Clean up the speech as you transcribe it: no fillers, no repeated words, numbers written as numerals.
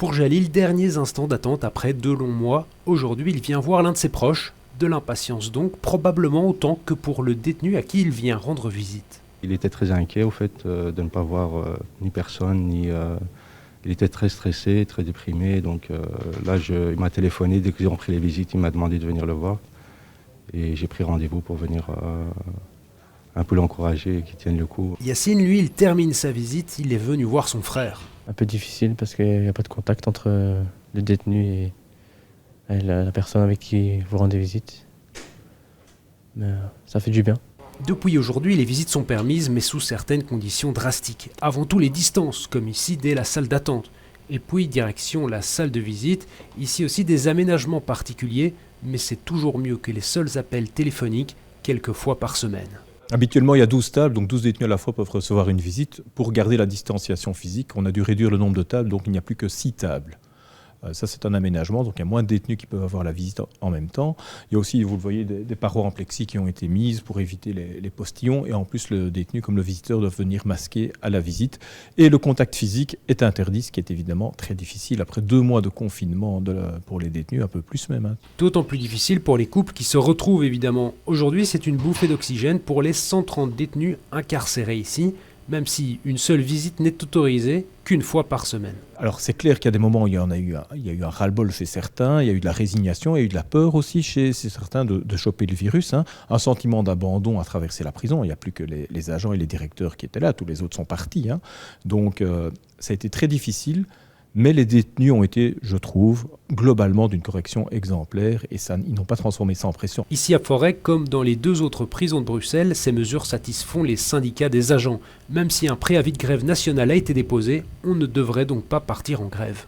Pour Jalil, derniers instants d'attente après 2 longs mois. Aujourd'hui, il vient voir l'un de ses proches. De l'impatience donc, probablement autant que pour le détenu à qui il vient rendre visite. Il était très inquiet au fait de ne pas voir ni personne, il était très stressé, très déprimé. Donc là, il m'a téléphoné, dès qu'ils ont pris les visites, il m'a demandé de venir le voir. Et j'ai pris rendez-vous pour venir un peu l'encourager et qu'il tienne le coup. Yacine, lui, il termine sa visite, il est venu voir son frère. Un peu difficile parce qu'il n'y a pas de contact entre le détenu et la personne avec qui vous rendez visite. Mais ça fait du bien. Depuis aujourd'hui, les visites sont permises, mais sous certaines conditions drastiques. Avant tout, les distances, comme ici dès la salle d'attente. Et puis, direction la salle de visite. Ici aussi, des aménagements particuliers, mais c'est toujours mieux que les seuls appels téléphoniques, quelques fois par semaine. Habituellement, il y a 12 tables, donc 12 détenus à la fois peuvent recevoir une visite. Pour garder la distanciation physique, on a dû réduire le nombre de tables, donc il n'y a plus que 6 tables. Ça, c'est un aménagement, donc il y a moins de détenus qui peuvent avoir la visite en même temps. Il y a aussi, vous le voyez, des parois en plexi qui ont été mises pour éviter les postillons. Et en plus, le détenu, comme le visiteur, doit venir masquer à la visite. Et le contact physique est interdit, ce qui est évidemment très difficile après 2 mois de confinement pour les détenus, un peu plus même. D'autant plus difficile pour les couples qui se retrouvent évidemment. Aujourd'hui, c'est une bouffée d'oxygène pour les 130 détenus incarcérés ici, même si une seule visite n'est autorisée qu'une fois par semaine. Alors c'est clair qu'il y a des moments où il y a eu un ras-le-bol chez certains, il y a eu de la résignation, il y a eu de la peur aussi chez certains de choper le virus. Un sentiment d'abandon à traverser la prison, il n'y a plus que les agents et les directeurs qui étaient là, tous les autres sont partis. Donc ça a été très difficile. Mais les détenus ont été, je trouve, globalement d'une correction exemplaire et ils n'ont pas transformé ça en pression. Ici à Forêt, comme dans les 2 autres prisons de Bruxelles, ces mesures satisfont les syndicats des agents. Même si un préavis de grève nationale a été déposé, on ne devrait donc pas partir en grève.